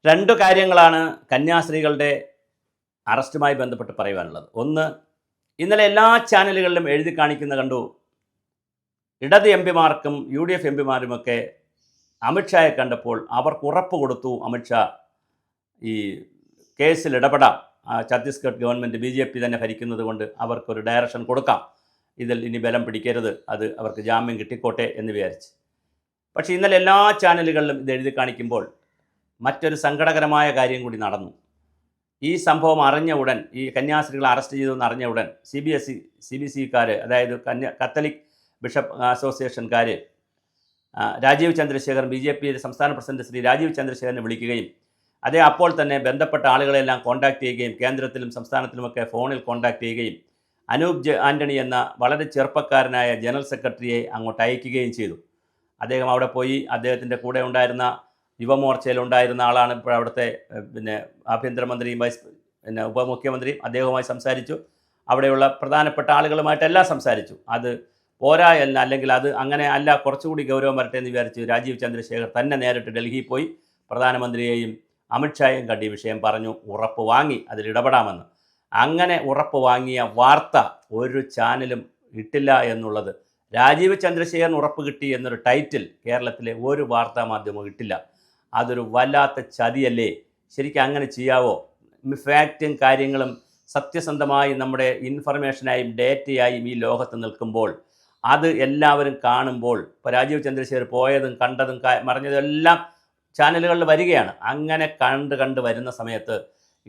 രണ്ട് കാര്യങ്ങളാണ് കന്യാസ്ത്രീകളുടെ അറസ്റ്റുമായി ബന്ധപ്പെട്ട് പറയുവാനുള്ളത്. ഒന്ന്, ഇന്നലെ എല്ലാ ചാനലുകളിലും എഴുതി കാണിക്കുന്ന കണ്ടു, ഇടത് എം പിമാർക്കും യു ഡി എഫ് എം പിമാരുമൊക്കെ അമിത്ഷായെ കണ്ടപ്പോൾ അവർക്ക് ഉറപ്പ് കൊടുത്തു, അമിത്ഷാ ഈ കേസിൽ ഇടപെടാം, ഛത്തീസ്ഗഡ് ഗവൺമെൻറ് BJP തന്നെ ഭരിക്കുന്നത് കൊണ്ട് അവർക്കൊരു ഡയറക്ഷൻ കൊടുക്കാം, ഇതിൽ ഇനി ബലം പിടിക്കരുത്, അത് അവർക്ക് ജാമ്യം കിട്ടിക്കോട്ടെ എന്ന് വിചാരിച്ച്. പക്ഷേ ഇന്നലെ എല്ലാ ചാനലുകളിലും ഇത് എഴുതി കാണിക്കുമ്പോൾ മറ്റൊരു സങ്കടകരമായ കാര്യം കൂടി നടന്നു. ഈ സംഭവം അറിഞ്ഞ ഉടൻ, ഈ കന്യാസ്ത്രീകളെ അറസ്റ്റ് ചെയ്തെന്ന് അറിഞ്ഞ ഉടൻ CBC-കാർ, അതായത് കത്തലിക് ബിഷപ്പ് അസോസിയേഷൻകാർ രാജീവ് ചന്ദ്രശേഖരൻ, BJP സംസ്ഥാന പ്രസിഡന്റ് ശ്രീ രാജീവ് ചന്ദ്രശേഖരനെ വിളിക്കുകയും അപ്പോൾ തന്നെ ബന്ധപ്പെട്ട ആളുകളെല്ലാം കോൺടാക്ട് ചെയ്യുകയും കേന്ദ്രത്തിലും സംസ്ഥാനത്തിലുമൊക്കെ ഫോണിൽ കോൺടാക്ട് ചെയ്യുകയും അനൂപ് ആൻ്റണി എന്ന വളരെ ചെറുപ്പക്കാരനായ ജനറൽ സെക്രട്ടറിയെ അങ്ങോട്ട് അയക്കുകയും ചെയ്തു. അദ്ദേഹം അവിടെ പോയി അദ്ദേഹത്തിൻ്റെ കൂടെ ഉണ്ടായിരുന്ന യുവമോർച്ചയിലുണ്ടായിരുന്ന ആളാണ് ഇപ്പോൾ അവിടുത്തെ ആഭ്യന്തരമന്ത്രിയും ഉപമുഖ്യമന്ത്രിയും, അദ്ദേഹവുമായി സംസാരിച്ചു. അവിടെയുള്ള പ്രധാനപ്പെട്ട ആളുകളുമായിട്ടെല്ലാം സംസാരിച്ചു. അത് പോരാ അല്ലെങ്കിൽ അത് അങ്ങനെ അല്ല, കുറച്ചുകൂടി ഗൗരവം വരട്ടെ എന്ന് വിചാരിച്ചു രാജീവ് ചന്ദ്രശേഖർ തന്നെ നേരിട്ട് ഡൽഹിയിൽ പോയി പ്രധാനമന്ത്രിയെയും അമിത്ഷായെയും കണ്ട് ഈ വിഷയം പറഞ്ഞു, ഉറപ്പ് വാങ്ങി അതിൽ ഇടപെടാമെന്ന്. അങ്ങനെ ഉറപ്പ് വാങ്ങിയ വാർത്ത ഒരു ചാനലും ഇട്ടില്ല എന്നുള്ളത്, രാജീവ് ചന്ദ്രശേഖരൻ ഉറപ്പ് കിട്ടി എന്നൊരു ടൈറ്റിൽ കേരളത്തിലെ ഒരു വാർത്താ മാധ്യമവും ഇട്ടില്ല. അതൊരു വല്ലാത്ത ചതിയല്ലേ? ശരിക്കും അങ്ങനെ ചെയ്യാവോ? ഫാക്റ്റും കാര്യങ്ങളും സത്യസന്ധമായി നമ്മുടെ ഇൻഫർമേഷനായും ഡേറ്റയായും ഈ ലോകത്ത് നിൽക്കുമ്പോൾ, അത് എല്ലാവരും കാണുമ്പോൾ, ഇപ്പോൾ രാജീവ് ചന്ദ്രശേഖർ പോയതും കണ്ടതും മറിഞ്ഞതും എല്ലാം ചാനലുകളിൽ വരികയാണ്. അങ്ങനെ കണ്ട് വരുന്ന സമയത്ത്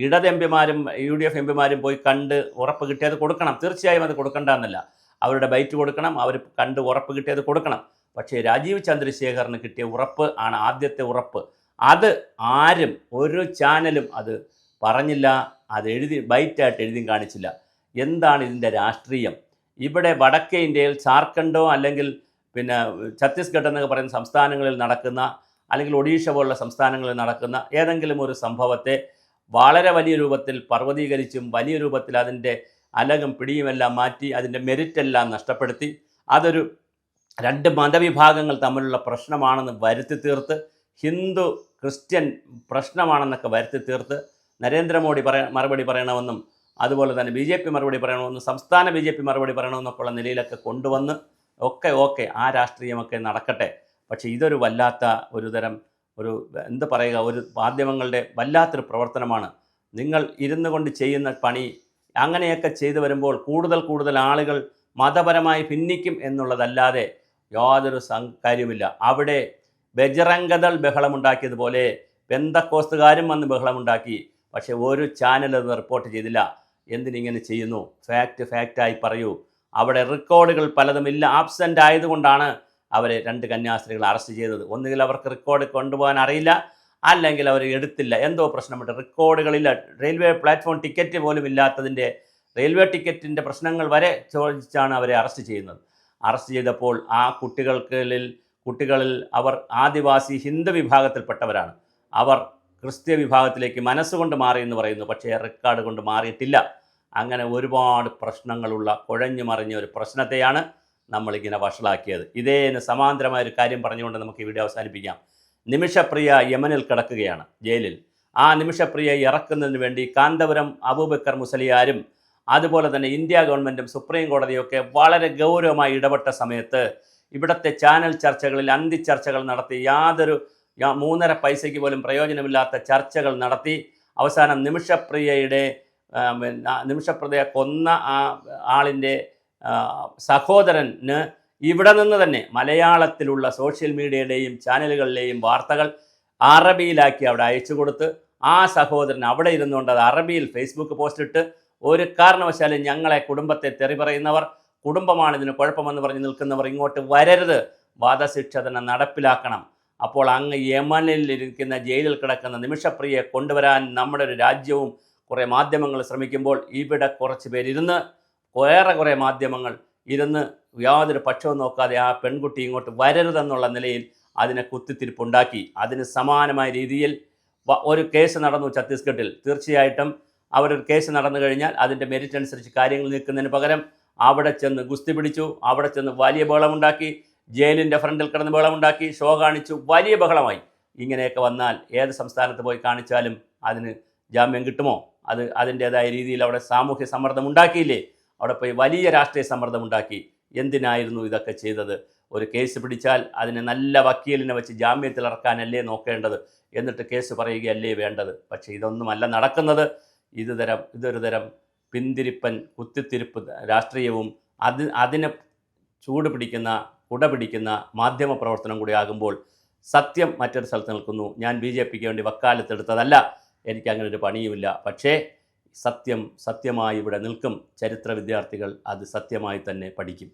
ഇടത് എം പിമാരും UDF എം പിമാരും പോയി കണ്ട് ഉറപ്പ് കിട്ടിയത് കൊടുക്കണം. തീർച്ചയായും അത് കൊടുക്കണ്ടെന്നല്ല, അവരുടെ ബൈറ്റ് കൊടുക്കണം, അവർ കണ്ട് ഉറപ്പ് കിട്ടിയത് കൊടുക്കണം. പക്ഷേ രാജീവ് ചന്ദ്രശേഖറിന് കിട്ടിയ ഉറപ്പ് ആണ് ആദ്യത്തെ ഉറപ്പ്. അത് ആരും, ഒരു ചാനലും അത് പറഞ്ഞില്ല, അത് ബൈറ്റായിട്ട് എഴുതി കാണിച്ചില്ല. എന്താണ് ഇതിൻ്റെ രാഷ്ട്രീയം? ഇവിടെ വടക്കേ ഇന്ത്യയിൽ ജാർഖണ്ഡോ അല്ലെങ്കിൽ ഛത്തീസ്ഗഡ് എന്നൊക്കെ പറയുന്ന സംസ്ഥാനങ്ങളിൽ നടക്കുന്ന, അല്ലെങ്കിൽ ഒഡീഷ പോലുള്ള സംസ്ഥാനങ്ങളിൽ നടക്കുന്ന ഏതെങ്കിലും ഒരു സംഭവത്തെ വളരെ വലിയ രൂപത്തിൽ പർവ്വതീകരിച്ചും വലിയ രൂപത്തിൽ അതിൻ്റെ അലകും പിടിയുമെല്ലാം മാറ്റി അതിൻ്റെ മെരിറ്റെല്ലാം നഷ്ടപ്പെടുത്തി അതൊരു രണ്ട് മതവിഭാഗങ്ങൾ തമ്മിലുള്ള പ്രശ്നമാണെന്ന് വരുത്തി തീർത്ത്, ഹിന്ദു ക്രിസ്ത്യൻ പ്രശ്നമാണെന്നൊക്കെ വരുത്തി തീർത്ത് നരേന്ദ്രമോദി മറുപടി പറയണമെന്നും അതുപോലെ തന്നെ BJP മറുപടി പറയണമെന്നും സംസ്ഥാന BJP മറുപടി പറയണമെന്നൊക്കെ ഉള്ള നിലയിലൊക്കെ കൊണ്ടുവന്ന് ഓക്കെ ആ രാഷ്ട്രീയമൊക്കെ നടക്കട്ടെ. പക്ഷേ ഇതൊരു വല്ലാത്ത ഒരു മാധ്യമങ്ങളുടെ വല്ലാത്തൊരു പ്രവർത്തനമാണ്. നിങ്ങൾ ഇരുന്നു കൊണ്ട് ചെയ്യുന്ന പണി അങ്ങനെയൊക്കെ ചെയ്തു വരുമ്പോൾ കൂടുതൽ ആളുകൾ മതപരമായി ഭിന്നിക്കും എന്നുള്ളതല്ലാതെ യാതൊരു കാര്യവുമില്ല. അവിടെ ബജറംഗദൾ ബഹളമുണ്ടാക്കിയതുപോലെ പെന്തക്കോസ്തുകാരും വന്ന് ബഹളമുണ്ടാക്കി. പക്ഷേ ഒരു ചാനലത് റിപ്പോർട്ട് ചെയ്തില്ല. എന്തിനിങ്ങനെ ചെയ്യുന്നു? ഫാക്റ്റായി പറയൂ. അവിടെ റെക്കോർഡുകൾ പലതുമില്ല, ആബ്സെൻ്റ് ആയതുകൊണ്ടാണ് അവരെ രണ്ട് കന്യാസ്ത്രീകൾ അറസ്റ്റ് ചെയ്തത്. ഒന്നുകിൽ അവർക്ക് റെക്കോർഡ് കൊണ്ടുപോകാൻ അറിയില്ല, അല്ലെങ്കിൽ അവർ എടുത്തില്ല, എന്തോ പ്രശ്നമുണ്ട്. റെക്കോർഡുകളില്ല. റെയിൽവേ പ്ലാറ്റ്ഫോം ടിക്കറ്റ് പോലും ഇല്ലാത്തതിൻ്റെ, റെയിൽവേ ടിക്കറ്റിൻ്റെ പ്രശ്നങ്ങൾ വരെ ചോദിച്ചാണ് അവരെ അറസ്റ്റ് ചെയ്യുന്നത്. അറസ്റ്റ് ചെയ്തപ്പോൾ ആ കുട്ടികളിൽ അവർ ആദിവാസി ഹിന്ദു വിഭാഗത്തിൽപ്പെട്ടവരാണ്. അവർ ക്രിസ്ത്യ വിഭാഗത്തിലേക്ക് മനസ്സുകൊണ്ട് മാറി എന്ന് പറയുന്നു, പക്ഷേ റെക്കോർഡ് കൊണ്ട് മാറിയിട്ടില്ല. അങ്ങനെ ഒരുപാട് പ്രശ്നങ്ങളുള്ള കുഴഞ്ഞു മറിഞ്ഞ ഒരു പ്രശ്നത്തെയാണ് നമ്മളിങ്ങനെ വഷളാക്കിയത്. ഇതേന് സമാന്തരമായൊരു കാര്യം പറഞ്ഞുകൊണ്ട് നമുക്ക് ഈ വീഡിയോ അവസാനിപ്പിക്കാം. നിമിഷപ്രിയ യമനിൽ കിടക്കുകയാണ്, ജയിലിൽ. ആ നിമിഷപ്രിയ ഇറക്കുന്നതിന് വേണ്ടി കാന്തപുരം അബൂബക്കർ മുസലിയാരും അതുപോലെ തന്നെ ഇന്ത്യ ഗവൺമെൻറ്റും സുപ്രീം കോടതിയൊക്കെ വളരെ ഗൗരവമായി ഇടപെട്ട സമയത്ത് ഇവിടുത്തെ ചാനൽ ചർച്ചകളിൽ അന്തിച്ചർച്ചകൾ നടത്തി, യാതൊരു 3.5 പൈസയ്ക്ക് പോലും പ്രയോജനമില്ലാത്ത ചർച്ചകൾ നടത്തി അവസാനം നിമിഷപ്രിയയെ കൊന്ന ആ ആളിൻ്റെ സഹോദരന് ഇവിടെ നിന്ന് തന്നെ മലയാളത്തിലുള്ള സോഷ്യൽ മീഡിയയുടെയും ചാനലുകളിലെയും വാർത്തകൾ അറബിയിലാക്കി അവിടെ അയച്ചു കൊടുത്ത്, ആ സഹോദരൻ അവിടെ ഇരുന്നുകൊണ്ട് അത് അറബിയിൽ ഫേസ്ബുക്ക് പോസ്റ്റ് ഇട്ട്, ഒരു കാരണവശാലും ഞങ്ങളെ കുടുംബത്തെ തെറി പറയുന്നവർ, കുടുംബമാണ് ഇതിന് കുഴപ്പമെന്ന് പറഞ്ഞ് നിൽക്കുന്നവർ ഇങ്ങോട്ട് വരരുത്, വധശിക്ഷ തന്നെ നടപ്പിലാക്കണം. അപ്പോൾ അങ്ങ് യമനിൽ ഇരിക്കുന്ന ജയിലിൽ കിടക്കുന്ന നിമിഷപ്രിയയെ കൊണ്ടുവരാൻ നമ്മുടെ ഒരു രാജ്യവും കുറേ മാധ്യമങ്ങൾ ശ്രമിക്കുമ്പോൾ ഇവിടെ കുറച്ച് പേരിരുന്ന്, കുറേ മാധ്യമങ്ങൾ ഇരുന്ന് യാതൊരു പക്ഷവും നോക്കാതെ ആ പെൺകുട്ടി ഇങ്ങോട്ട് വരരുതെന്നുള്ള നിലയിൽ അതിനെ കുത്തിത്തിരിപ്പുണ്ടാക്കി. അതിന് സമാനമായ രീതിയിൽ ഒരു കേസ് നടന്നു ഛത്തീസ്ഗഡിൽ. തീർച്ചയായിട്ടും അവരൊരു കേസ് നടന്നു കഴിഞ്ഞാൽ അതിൻ്റെ മെരിറ്റ് അനുസരിച്ച് കാര്യങ്ങൾ നീക്കുന്നതിന് പകരം അവിടെ ചെന്ന് ഗുസ്തി പിടിച്ചു, അവിടെ ചെന്ന് വലിയ ബഹളമുണ്ടാക്കി, ജയിലിൻ്റെ ഫ്രണ്ടിൽ കിടന്ന് ബഹളമുണ്ടാക്കി, ഷോ കാണിച്ചു, വലിയ ബഹളമായി. ഇങ്ങനെയൊക്കെ വന്നാൽ ഏത് സംസ്ഥാനത്ത് പോയി കാണിച്ചാലും അതിന് ജാമ്യം കിട്ടുമോ? അതിൻ്റേതായ രീതിയിൽ അവിടെ സാമൂഹ്യ സമ്മർദ്ദം ഉണ്ടാക്കിയില്ലേ? അവിടെ പോയി വലിയ രാഷ്ട്രീയ സമ്മർദ്ദം ഉണ്ടാക്കി. എന്തിനായിരുന്നു ഇതൊക്കെ ചെയ്തത്? ഒരു കേസ് പിടിച്ചാൽ അതിനെ നല്ല വക്കീലിനെ വെച്ച് ജാമ്യത്തിൽ ഇറക്കാനല്ലേ നോക്കേണ്ടത്? എന്നിട്ട് കേസ് പറയുകയല്ലേ വേണ്ടത്? പക്ഷേ ഇതൊന്നുമല്ല നടക്കുന്നത്. ഇതൊരു തരം പിന്തിരിപ്പൻ കുത്തിത്തിരിപ്പ് രാഷ്ട്രീയവും അതിനെ ചൂട് പിടിക്കുന്ന കുട പിടിക്കുന്ന മാധ്യമ പ്രവർത്തനം കൂടി ആകുമ്പോൾ സത്യം മറ്റൊരു സ്ഥലത്ത് നിൽക്കുന്നു. ഞാൻ BJPക്ക് വേണ്ടി വക്കാലത്തെടുത്തതല്ല, എനിക്കങ്ങനെ ഒരു പണിയുമില്ല. പക്ഷേ സത്യമായി ഇവിടെ നിൽക്കും. ചരിത്ര വിദ്യാർത്ഥികൾ അത് സത്യമായി തന്നെ പഠിക്കും.